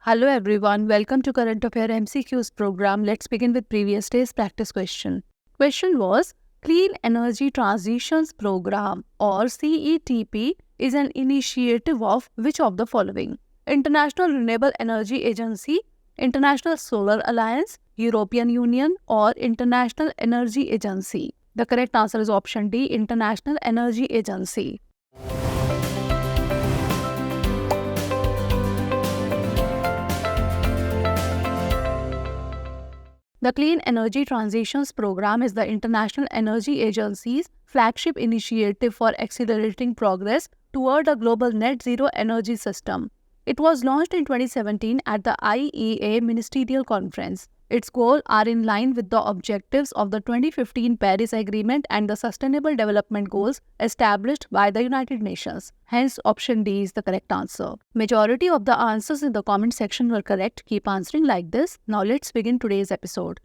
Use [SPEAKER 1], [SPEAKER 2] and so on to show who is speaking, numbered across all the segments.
[SPEAKER 1] Hello everyone, welcome to Current Affair MCQs program. Let's begin with previous day's practice question. Question was, Clean Energy Transitions Program or CETP is an initiative of which of the following? International Renewable Energy Agency, International Solar Alliance, European Union or International Energy Agency? The correct answer is option D, International Energy Agency. The Clean Energy Transitions Program is the International Energy Agency's flagship initiative for accelerating progress toward a global net zero energy system. It was launched in 2017 at the IEA Ministerial Conference. Its goals are in line with the objectives of the 2015 Paris Agreement and the Sustainable Development Goals established by the United Nations. Hence, option D is the correct answer. Majority of the answers in the comment section were correct. Keep answering like this. Now let's begin today's episode.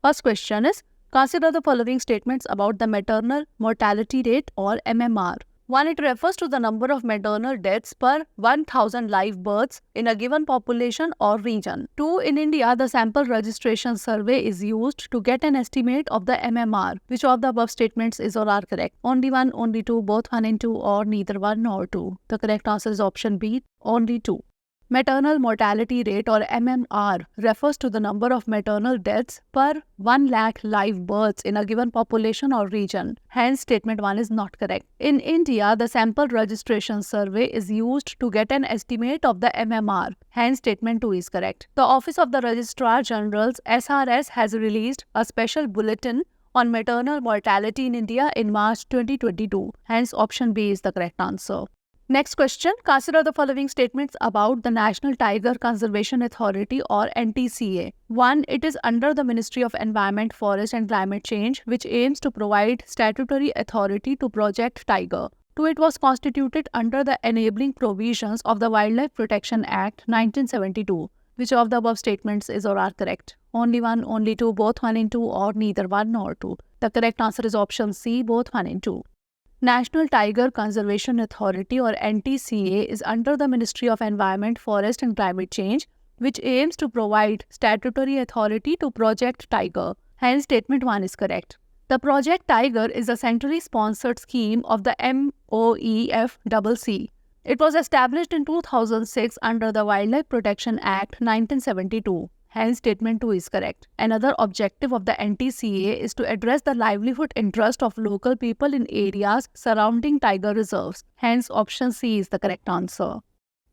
[SPEAKER 1] First question is, consider the following statements about the maternal mortality rate or MMR. 1. It refers to the number of maternal deaths per 1000 live births in a given population or region. 2. In India, the sample registration survey is used to get an estimate of the MMR. Which of the above statements is or are correct? Only 1, only 2, both 1 and 2, or neither 1 nor 2. The correct answer is option B, only 2. Maternal mortality rate or MMR refers to the number of maternal deaths per 1 lakh live births in a given population or region. Hence, statement 1 is not correct. In India, the sample registration survey is used to get an estimate of the MMR. Hence, statement 2 is correct. The Office of the Registrar General's SRS has released a special bulletin on maternal mortality in India in March 2022. Hence, option B is the correct answer. Next question, consider the following statements about the National Tiger Conservation Authority or NTCA. 1. It is under the Ministry of Environment, Forest and Climate Change, which aims to provide statutory authority to Project Tiger. 2. It was constituted under the enabling provisions of the Wildlife Protection Act 1972. Which of the above statements is or are correct? Only 1, only 2, both 1 and 2, or neither 1 nor 2. The correct answer is option C, both 1 and 2. National Tiger Conservation Authority or NTCA is under the Ministry of Environment, Forest and Climate Change, which aims to provide statutory authority to Project Tiger. Hence, statement 1 is correct. The Project Tiger is a centrally sponsored scheme of the MOEFCC. It was established in 2006 under the Wildlife Protection Act 1972. Hence, statement 2 is correct. Another objective of the NTCA is to address the livelihood interest of local people in areas surrounding tiger reserves. Hence, option C is the correct answer.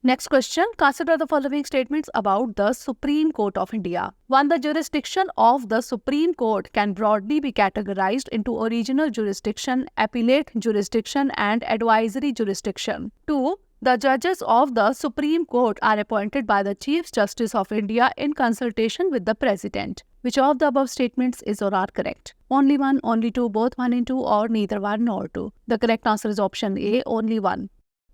[SPEAKER 1] Next question, consider the following statements about the Supreme Court of India. 1. The jurisdiction of the Supreme Court can broadly be categorized into original jurisdiction, appellate jurisdiction, and advisory jurisdiction. 2. The judges of the Supreme Court are appointed by the Chief Justice of India in consultation with the President. Which of the above statements is or are correct? Only 1, only 2, both 1 and 2, or neither 1 nor 2. The correct answer is option A, only 1.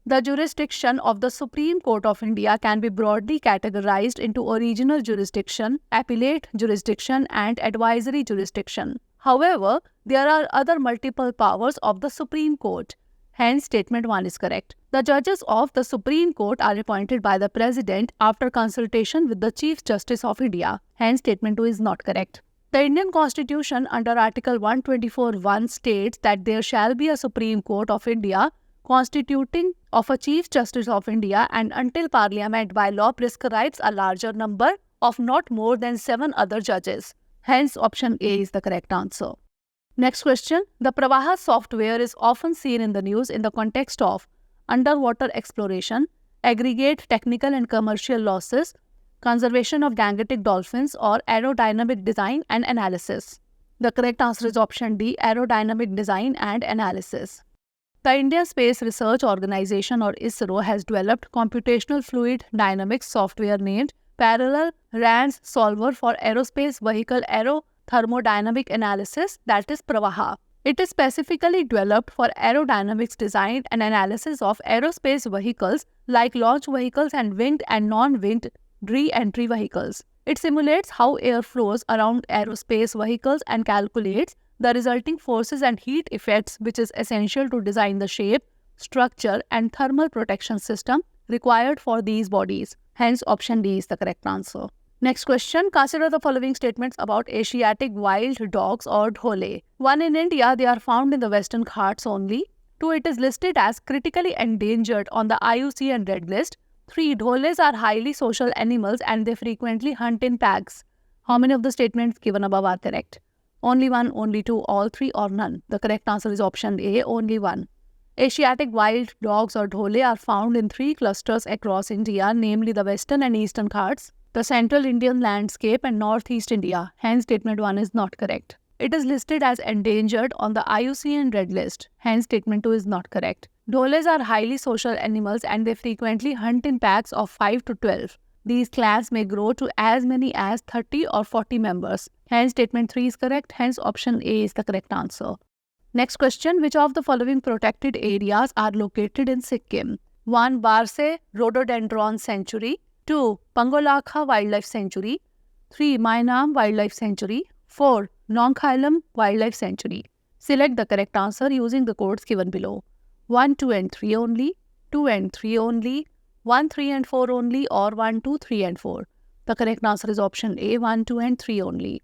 [SPEAKER 1] The jurisdiction of the Supreme Court of India can be broadly categorized into original jurisdiction, appellate jurisdiction, and advisory jurisdiction. However, there are other multiple powers of the Supreme Court. Hence, statement 1 is correct. The judges of the Supreme Court are appointed by the President after consultation with the Chief Justice of India. Hence, statement 2 is not correct. The Indian Constitution under Article 124(1) states that there shall be a Supreme Court of India constituting of a Chief Justice of India, and until Parliament by law prescribes a larger number of not more than 7 other judges. Hence, option A is the correct answer. Next question, the Pravaha software is often seen in the news in the context of underwater exploration, aggregate technical and commercial losses, conservation of gangetic dolphins, or aerodynamic design and analysis. The correct answer is option D, aerodynamic design and analysis. The Indian Space Research Organization or ISRO has developed computational fluid dynamics software named Parallel RANS Solver for Aerospace Vehicle Aerothermodynamic Analysis, that is Pravaha. It is specifically developed for aerodynamics design and analysis of aerospace vehicles like launch vehicles and winged and non-winged re-entry vehicles. It simulates how air flows around aerospace vehicles and calculates the resulting forces and heat effects, which is essential to design the shape, structure, and thermal protection system required for these bodies. Hence, option D is the correct answer. Next question. Consider the following statements about Asiatic wild dogs or dhole. 1. In India, they are found in the Western Ghats only. 2. It is listed as critically endangered on the IUCN Red List. 3. Dholes are highly social animals and they frequently hunt in packs. How many of the statements given above are correct? Only 1, only 2, all 3 or none? The correct answer is option A, only 1. Asiatic wild dogs or dhole are found in 3 clusters across India, namely the Western and Eastern Ghats, the Central Indian landscape and Northeast India. Hence, statement 1 is not correct. It is listed as endangered on the IUCN Red List. Hence, statement 2 is not correct. Dholes are highly social animals and they frequently hunt in packs of 5 to 12. These clans may grow to as many as 30 or 40 members. Hence, statement 3 is correct. Hence, option A is the correct answer. Next question. Which of the following protected areas are located in Sikkim? 1. Barse Rhododendron Sanctuary. 2. Pangolakha Wildlife Sanctuary. 3. Mainam Wildlife Sanctuary. 4. Nongkhailam Wildlife Sanctuary. Select the correct answer using the codes given below. 1, 2 and 3 only, 2 and 3 only, 1, 3 and 4 only, or 1, 2, 3 and 4. The correct answer is option A, 1, 2 and 3 only.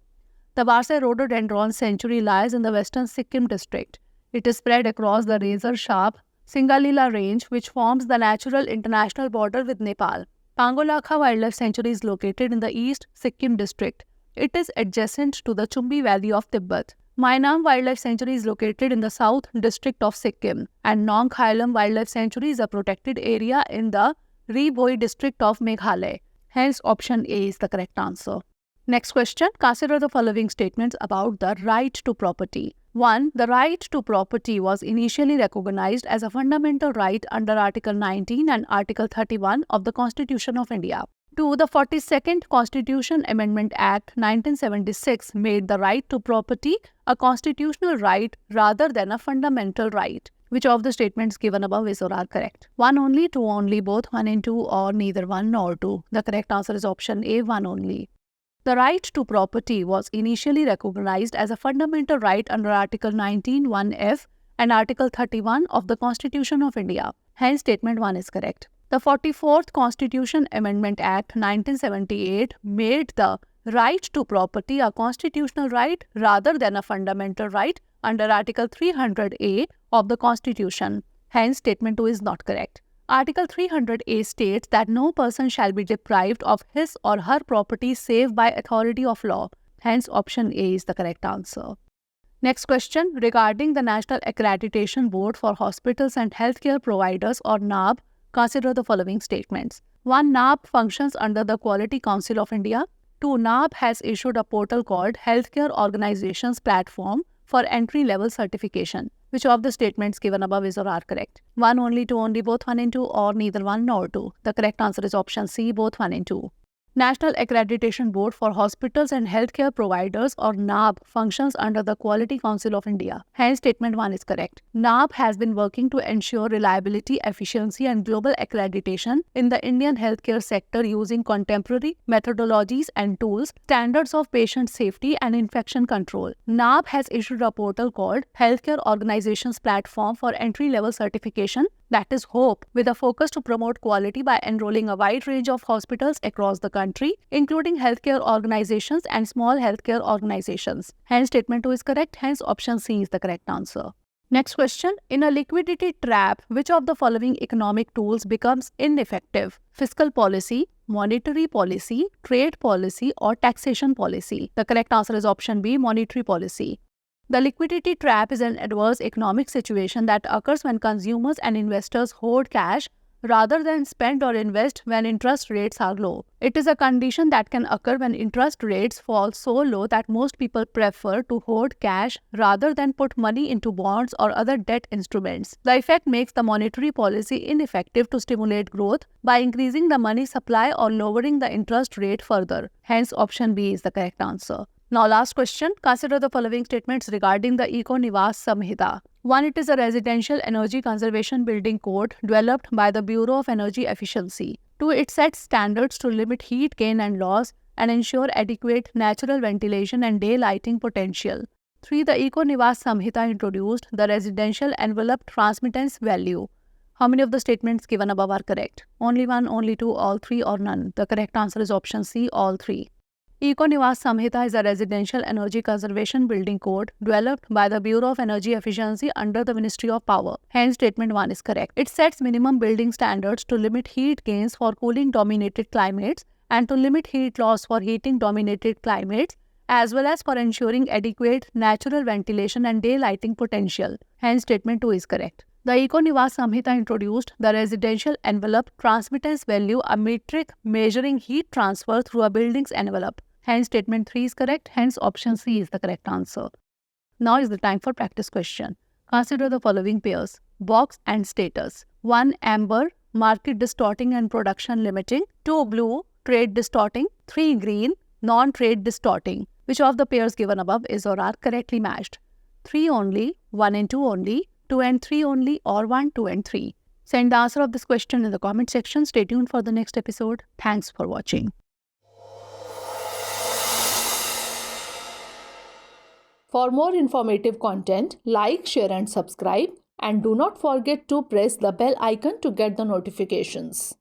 [SPEAKER 1] The Barse Rhododendron Sanctuary lies in the western Sikkim district. It is spread across the razor-sharp Singalila Range, which forms the natural international border with Nepal. Pangolakha Wildlife Sanctuary is located in the East Sikkim district. It is adjacent to the Chumbi Valley of Tibet. Mainam Wildlife Sanctuary is located in the South District of Sikkim, and Nongkhailam Wildlife Sanctuary is a protected area in the Ri-Bhoi District of Meghalaya. Hence, option A is the correct answer. Next question. Consider the following statements about the right to property. 1. The right to property was initially recognized as a fundamental right under Article 19 and Article 31 of the Constitution of India. 2. The 42nd Constitution Amendment Act 1976 made the right to property a constitutional right rather than a fundamental right. Which of the statements given above is or are correct? 1 only, 2 only, both 1 and 2, or neither 1 nor 2? The correct answer is option A, 1 only. The right to property was initially recognized as a fundamental right under Article 19 1F and Article 31 of the Constitution of India. Hence, statement 1 is correct. The 44th Constitution Amendment Act 1978 made the right to property a constitutional right rather than a fundamental right under Article 300A of the Constitution. Hence, statement 2 is not correct. Article 300A states that no person shall be deprived of his or her property save by authority of law. Hence, option A is the correct answer. Next question. Regarding the National Accreditation Board for Hospitals and Healthcare Providers, or NAB, consider the following statements. 1. NAB functions under the Quality Council of India. 2. NAB has issued a portal called Healthcare Organizations Platform for entry-level certification. Which of the statements given above is or are correct? 1 only, 2 only, both 1 and 2, or neither 1 nor 2? The correct answer is option C, both 1 and 2. National Accreditation Board for Hospitals and Healthcare Providers, or NAB, functions under the Quality Council of India. Hence, statement 1 is correct. NAB has been working to ensure reliability, efficiency, and global accreditation in the Indian healthcare sector using contemporary methodologies and tools, standards of patient safety, and infection control. NAB has issued a portal called Healthcare Organizations Platform for Entry-Level Certification, that is HOPE, with a focus to promote quality by enrolling a wide range of hospitals across the country, including healthcare organizations and small healthcare organizations. Hence, statement 2 is correct. Hence, option C is the correct answer. Next question. In a liquidity trap, which of the following economic tools becomes ineffective? Fiscal policy, monetary policy, trade policy, or taxation policy? The correct answer is option B, monetary policy. The liquidity trap is an adverse economic situation that occurs when consumers and investors hoard cash rather than spend or invest when interest rates are low. It is a condition that can occur when interest rates fall so low that most people prefer to hoard cash rather than put money into bonds or other debt instruments. The effect makes the monetary policy ineffective to stimulate growth by increasing the money supply or lowering the interest rate further. Hence, option B is the correct answer. Now, last question. Consider the following statements regarding the Eco-Niwas Samhita. 1. It is a residential energy conservation building code developed by the Bureau of Energy Efficiency. 2. It sets standards to limit heat gain and loss and ensure adequate natural ventilation and daylighting potential. 3. The Eco-Niwas Samhita introduced the residential envelope transmittance value. How many of the statements given above are correct? Only one, only two, all three, or none? The correct answer is option C, all three. Eco-Niwas Samhita is a residential energy conservation building code developed by the Bureau of Energy Efficiency under the Ministry of Power. Hence, statement 1 is correct. It sets minimum building standards to limit heat gains for cooling-dominated climates and to limit heat loss for heating-dominated climates, as well as for ensuring adequate natural ventilation and daylighting potential. Hence, statement 2 is correct. The Eco-Niwas Samhita introduced the residential envelope transmittance value, a metric measuring heat transfer through a building's envelope. Hence, statement 3 is correct. Hence, option C is the correct answer. Now is the time for practice question. Consider the following pairs: box and status. 1. Amber, market distorting and production limiting. 2. Blue, trade distorting. 3. Green, non-trade distorting. Which of the pairs given above is or are correctly matched? 3 only, 1 and 2 only, 2 and 3 only, or 1, 2 and 3? Send the answer of this question in the comment section. Stay tuned for the next episode. Thanks for watching.
[SPEAKER 2] For more informative content, like, share and subscribe, and do not forget to press the bell icon to get the notifications.